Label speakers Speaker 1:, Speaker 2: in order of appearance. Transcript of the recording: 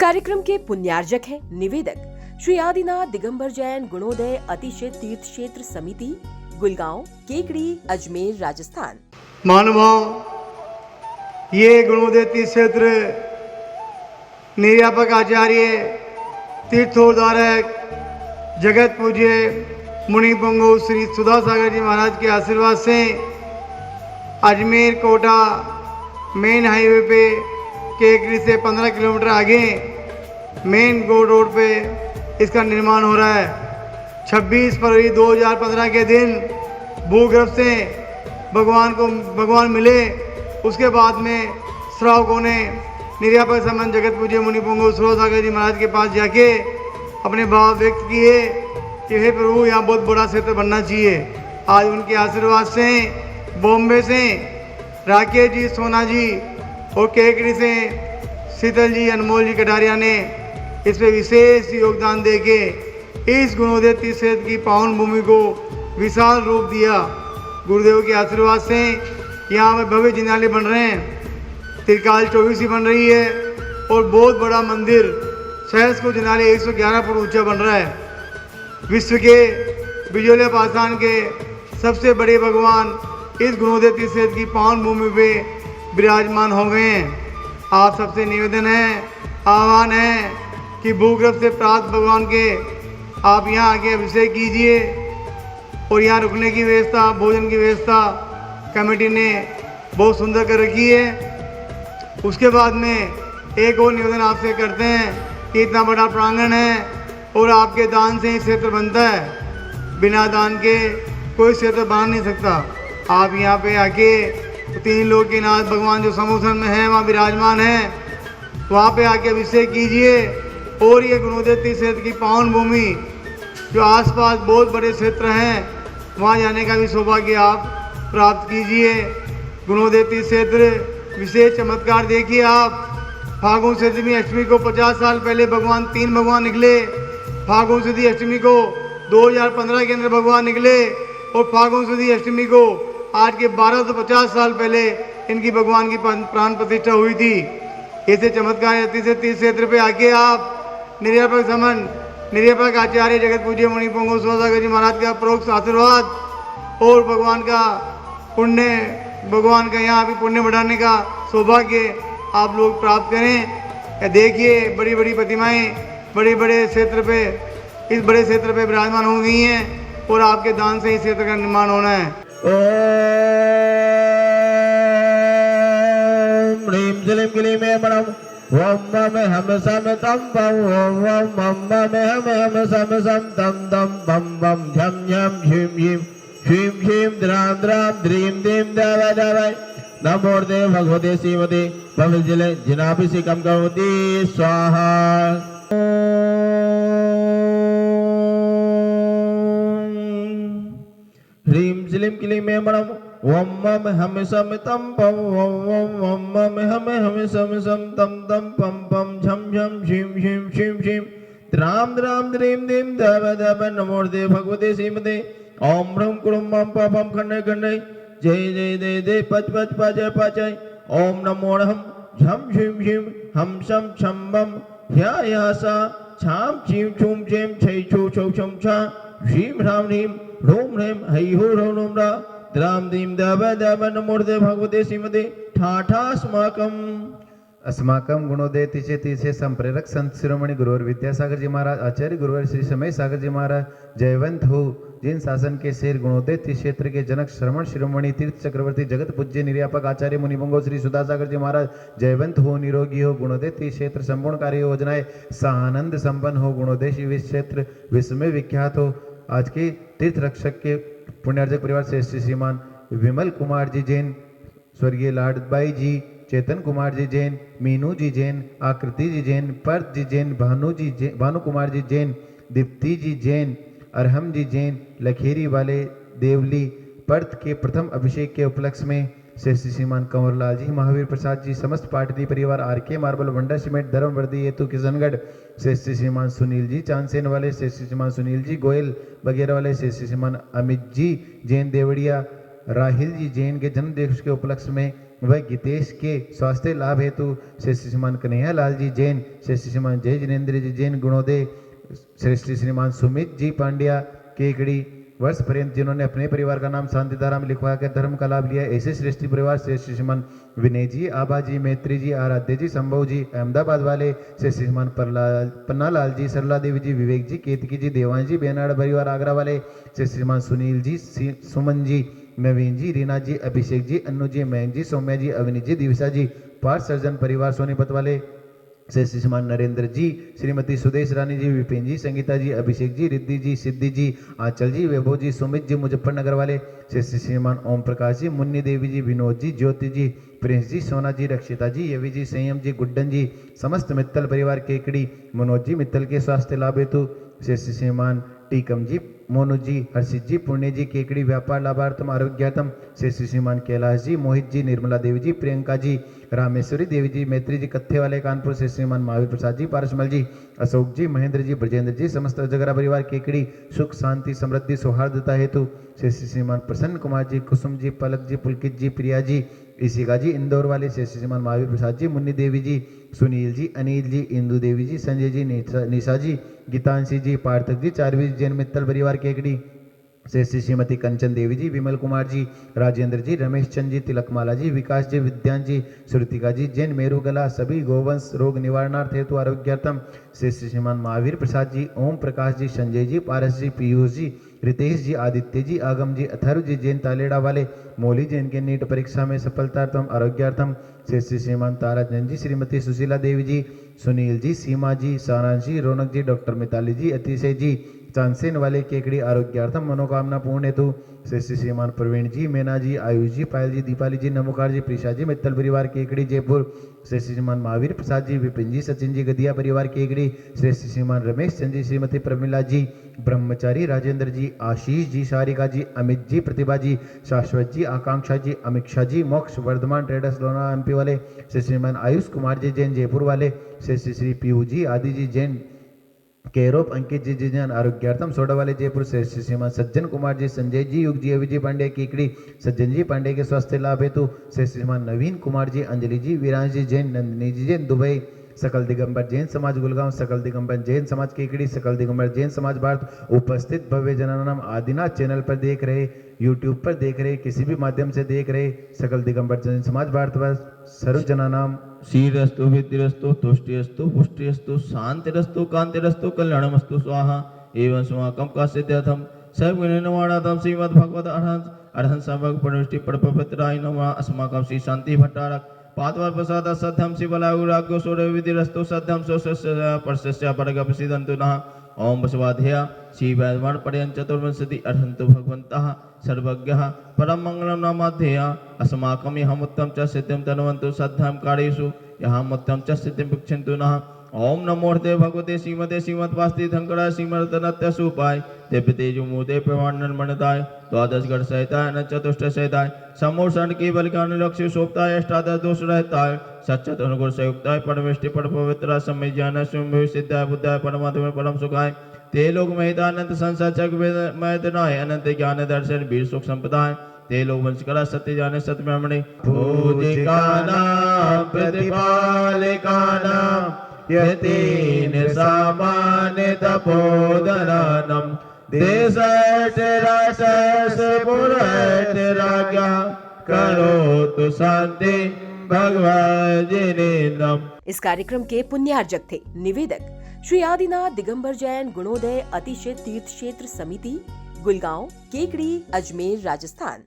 Speaker 1: कार्यक्रम के पुण्यार्जक हैं निवेदक श्री आदिनाथ दिगंबर जैन गुणोदय अतिशय तीर्थ क्षेत्र समिति, गुलगांव, केकड़ी, अजमेर, राजस्थान।
Speaker 2: महानुभाव, ये गुणोदय तीर्थ क्षेत्र निर्यापक आचार्य तीर्थोद्धारक जगत पूज्य मुनि पंगु श्री सुधा सागर जी महाराज के आशीर्वाद से अजमेर कोटा मेन हाईवे पे केकड़ी से 15 किलोमीटर आगे मेन रोड पे इसका निर्माण हो रहा है। 26 फरवरी 2015 के दिन भूगर्भ से भगवान मिले। उसके बाद में श्रावकों ने निर्यापक संबंध जगत पूज्य मुनि पंगु सुधा सागर जी महाराज के पास जाके अपने भाव व्यक्त किए कि हे प्रभु, यहाँ बहुत बड़ा क्षेत्र बनना चाहिए। आज उनके आशीर्वाद से बॉम्बे से राकेश जी, सोना जी और केकड़ी से शीतल जी, अनमोल जी कटारिया ने इस पे विशेष योगदान देके इस गुणोदय तीर्थ क्षेत्र की पावन भूमि को विशाल रूप दिया। गुरुदेव के आशीर्वाद से यहाँ में भव्य जिनालय बन रहे हैं, त्रिकाल 24 बन रही है और बहुत बड़ा मंदिर सहस को जिनालय 111 फुट ऊंचा बन रहा है। विश्व के बिजोले पाषाण के सबसे बड़े भगवान इस गुणोदय तीर्थ क्षेत्र की पावन भूमि पे विराजमान हो गए हैं। आप सबसे निवेदन है, आह्वान है कि भूगर्भ से प्राप्त भगवान के आप यहाँ आके अभिषेक कीजिए और यहाँ रुकने की व्यवस्था, भोजन की व्यवस्था कमेटी ने बहुत सुंदर कर रखी है। उसके बाद में एक और निवेदन आपसे करते हैं कि इतना बड़ा प्रांगण है और आपके दान से ही क्षेत्र बनता है। बिना दान के कोई क्षेत्र बना नहीं सकता। आप यहाँ पे आके 3 लोक के नाथ भगवान जो समुद्र में है वहाँ विराजमान है, वहाँ पे आके अभिषेक कीजिए और ये गुणोदय तीर्थ क्षेत्र की पावन भूमि जो आसपास बहुत बड़े क्षेत्र हैं वहाँ जाने का भी सौभाग्य आप प्राप्त कीजिए। गुणोदय तीर्थ क्षेत्र विशेष चमत्कार देखिए आप। फागुन सदी अष्टमी को 50 साल पहले तीन भगवान निकले। फागुन सदी अष्टमी को 2015 के अंदर भगवान निकले और फागुन सदी अष्टमी को आज के 1250 साल पहले इनकी भगवान की प्राण प्रतिष्ठा हुई थी। ऐसे चमत्कार तीर्थ क्षेत्र पे आके आप निर्यापक आचार्य जगत पूज्य मुनि पंगु सुधा सागर जी महाराज का प्रोक्त आशीर्वाद और भगवान का यहाँ भी पुण्य बढ़ाने का सौभाग्य आप लोग प्राप्त करें। देखिए बड़ी बड़ी प्रतिमाएं बड़े बड़े क्षेत्र पे, इस बड़े क्षेत्र पे विराजमान हो गई हैं और आपके दान से इस क्षेत्र का निर्माण होना है।
Speaker 3: ओम ह्रीं क्लीं क्लीं में मणम ओम मम हम सम तम पम ओम मम में हम सम सम तम तम बम बम झम झम झीम झीम ह्रीं ह्रीं द्रां द्रां द्रीं द्रीं दव दव नमोर्दे भगवते श्रीमते भवजले जिनाभिषेकं करोति स्वाहा। ह्रीं क्लीं क्लीं में मणम ओम मम हम सम तम पम ओम मम हम सम सम तम तम पम पम झम झम झीम झीम झीम झीम द्रां द्रां द्रीं द्रीं दव दव नमोर्दे भगवते श्रीमते ओम ह्रम कुड़ुम मम पापम खंडे खंडे जय जय दे दे पच पच पचय पचय ओम नमो हम झम झीम झीम हम सम छम बम ह्या ह्या सा छाम छीम छूम छेम छै छू छौ छम छा ह्रीं ह्रां ह्रीं ह्रूं ह्रीं है हो ह्रौ ह्रौं रा द्रां दीं दव दव नमोर्दे भगवते श्रीमते ठाठा
Speaker 4: अस्माकं गुणोदय तीर्थ संप्रेरक संत शिरोमणि गुरुवर विद्यासागर जी महाराज, आचार्य गुरुवर श्री समय सागर जी महाराज जयवंत हो। जिन शासन के शेर गुणोदय तीर्थ क्षेत्र के जनक श्रवण शिरोमणि तीर्थ चक्रवर्ती जगत पूज्य निर्यापक आचार्य मुनि पंगु श्री सुधा सागर जी महाराज जयवंत हो, निरोगी हो। गुणोदय तीर्थ क्षेत्र संपूर्ण कार्य योजनाएं सानंद संपन्न हो। गुणोदय क्षेत्र विश्व में विख्यात हो। आज के तीर्थ रक्षक के पुण्यार्जक परिवार से श्रीमान विमल कुमार जी जैन, स्वर्गीय लाडबाई जी, चेतन कुमार जी जैन, मीनू जी जैन, आकृति जी जैन, पर्थ जी जैन, भानु कुमार जी जैन, दीप्ति जी जैन, अरहम जी जैन, लखेरी वाले देवली पर्थ के प्रथम अभिषेक के उपलक्ष्य में श्री श्रीमान कंवरलाल जी, महावीर प्रसाद जी, समस्त पाटरी परिवार, आरके मार्बल, वंडा सीमेंट, धर्मवर्दी हेतु किशनगढ़, श्री श्रीमान सुनील जी चांदसेन वाले, श्री श्रीमान सुनील जी गोयल वगैरह वाले, श्री श्रीमान अमित जी जैन देवड़िया, राहिल जी जैन के जन्म दिवस के उपलक्ष्य में व गीतेश के स्वास्थ्य लाभ हेतु श्री श्रीमान कन्हैया लाल जी जैन, श्री श्रीमान जय जिनेन्द्र जी जैन गुणोदय, श्री श्रीमान सुमित जी पांड्या केकड़ी वर्ष पर्यंत जिन्होंने अपने परिवार का नाम शांतिधारा में लिखवा कर धर्म का लाभ लिया, ऐसे श्रेष्ठ परिवार श्री श्रीमान विनय जी, आबा जी, मैत्री जी, आराध्य जी, संभव जी, अहमदाबाद वाले श्री श्रीमान पन्नालाल जी, सरला देवी जी, विवेक जी, केतकी जी, देवांश जी, बेनाड़ परिवार आगरा वाले श्री श्रीमान सुनील जी, सुमन जी, नवीन जी, रीना जी, अभिषेक जी, अन्नू जी, मयंक जी, सौम्या जी, अविनी जी, दिविशा जी, पार्थ सर्जन परिवार सोनीपत वाले श्री श्रीमान नरेंद्र जी, श्रीमती सुदेश रानी जी, विपिन जी, संगीता जी, अभिषेक जी, रिद्धि जी, सिद्धि जी, आंचल जी, वैभव जी, सुमित जी, मुजफ्फरनगर वाले श्री श्रीमान ओम प्रकाश जी, मुन्नी देवी जी, विनोद जी, ज्योति जी, प्रिंस जी, सोना जी, रक्षिता जी, यवि जी, संयम जी, गुड्डन जी, समस्त मित्तल परिवार केकड़ी, मनोज जी, मित्तल के स्वास्थ्य लाभ हेतु श्री श्रीमान टीकम जी, मोनू जी, हर्षित जी, पुण्य जी, केकड़ी व्यापार लाभार्थम आरोग्यार्थम श्री श्रीमान कैलाश जी, मोहित जी, निर्मला देवी जी, प्रियंका जी, रामेश्वरी देवी जी, मैत्री जी, कत्थे वाले कानपुर श्री श्रीमान महावीर प्रसाद जी, पारसमल जी, अशोक जी, महेंद्र जी, ब्रजेंद्र जी, समस्त जगरा परिवार केकड़ी सुख शांति समृद्धि सौहार्दता हेतु श्री श्रीमान प्रसन्न कुमार जी, कुसुम जी, पलक जी, पुलकित जी, प्रिया जी, इशिका जी, इंदौर वाले श्री श्रीमान महावीर प्रसाद जी, मुन्नी देवी जी, सुनील जी, अनिल जी, इंदु देवी जी, संजय जी, निशा जी, गीतांशी जी, पार्थक जी, चारवी जैन मित्तल परिवार केकड़ी श्री श्रीमती कंचन देवी जी, विमल कुमार जी, राजेंद्र जी, रमेश चंद जी, तिलकमाला जी, विकास जी, विद्यान जी, श्रुतिका जी, जैन मेरुगला सभी गोवंश रोग निवारणार्थ हेतु आरोग्यार्थम श्री श्रीमान महावीर प्रसाद जी, ओम प्रकाश जी, संजय जी, पारस जी, पीयूष जी, रितेश जी, आदित्य जी, आगम जी, अथर्व जी, जैन तालेड़ा वाले मौली जैन के नीट परीक्षा में सफलतार्थम आरोग्यार्थम श्री श्रीमान ताराचंद जी, श्रीमती सुशीला देवी जी, सुनील जी, सीमा जी, सारांश जी, रौनक जी, डॉक्टर मिताली जी, अतिशय जी, चांसेन वाले केकड़ी आरोग्यार्थम मनोकामना पूर्ण हेतु श्री श्रीमान प्रवीण जी, मैना जी, आयुष जी, पायल जी, दीपाली जी, नमोकार जी, प्रीशा जी, मित्तल परिवार केकड़ी जयपुर श्री श्रीमान महावीर प्रसाद जी, विपिन जी, सचिन जी, गदिया परिवार केकड़ी श्री श्रीमान रमेश चंद जी, श्रीमती प्रमिला जी, ब्रह्मचारी, राजेंद्र जी, आशीष जी, सारिका जी, अमित जी, प्रतिभा जी, शाश्वत जी, आकांक्षा जी, अमीक्षा जी, मोक्ष वर्धमान ट्रेडर्स लोना एमपी वाले श्री श्रीमान आयुष कुमार जी, जैन जयपुर वाले श्री श्री पीयू जी, आदि जी, जैन केरोप, अंकित जी, जैन आरोग्यार्थम सोडा वाले जयपुर से श्रीमान सज्जन कुमार जी, संजय जी, युग जी, अविजय पांडे केकड़ी सज्जन जी पांडे के स्वास्थ्य लाभ हेतु श्रीमान नवीन कुमार जी, अंजलि जी, वीरांश जी, जैन नंदिनी जी, जैन दुबई, सकल दिगंबर जैन समाज गुलगांव, सकल दिगंबर जैन समाज केकड़ी, सकल दिगंबर जैन समाज भारत उपस्थित भव्य जनानाम आदिनाथ चैनल पर देख रहे, यूट्यूब पर देख रहे, किसी भी माध्यम से देख रहे सकल दिगंबर जैन समाज भारत सर्व जनानाम
Speaker 3: श्रीरस्तु विद्यरस्तु तुष्टिरस्तु पुष्टिरस्तु शांतिरस्तु कांतिरस्तु कल्याणमस्तु स्वाहा एवं स्वाकम का सिद्ध्यर्थम सर्वगुणवाणातम श्रीमद्भगवत अर्हं समग परमिष्टि पड़पवित्राय नमः अस्माकं श्री शांति भट्टारक पादवर प्रसाद सद्धम शिवलाउराग्यो सूर्य विधिरस्तु सद्धम सोस्य परस्य परगपसिदन्तु नः ओम बसवाध्या श्री वैद्यवान पर्यंत चतुर्विंशति अर्हन्तु भगवन्तः सर्वज्ञः परम मंगलम नामाध्येया अस्माकं यहम् उत्तम च सिद्धिं तन्वन्तु सद्धम कार्येषु यहम् उत्तम च सिद्धिं भिक्षन्तु नः ओम नमोर्ते भगवते श्रीमते श्रीमद्वास्ति धंकराय श्रीमर्तनत्य सुपाय दिव्य तेजो मूर्ते प्रमाणन मनताय द्वादश गढ़ सहिताय न चतुष्ट सहिताय समूर्षण केवल ज्ञान लक्ष्य शोभताय अष्टादश दोष रहताय सच्चत अनुगुण संयुक्ताय परमेष्टि पर पवित्र समय ज्ञान सुम्य सिद्धाय बुद्धाय परमात्मा परम सुखाय ते लोग महिता अनंत संसार चक मैदनाय अनंत ज्ञान दर्शन वीर सुख संपदाय ते लोग वंश करा सत्य जाने सत्य ब्रह्मणे पूजिकानां प्रतिपालिकानां यतीन सामान्य तपोधनानं देशैष राशैष पुरैष राज्ञः करोतु शान्ति भगवज्जनेनम्।
Speaker 1: इस कार्यक्रम के पुण्यार्जक थे निवेदक श्री आदिनाथ दिगंबर जैन गुणोदय अतिशय तीर्थ क्षेत्र समिति, गुलगांव, केकड़ी, अजमेर, राजस्थान।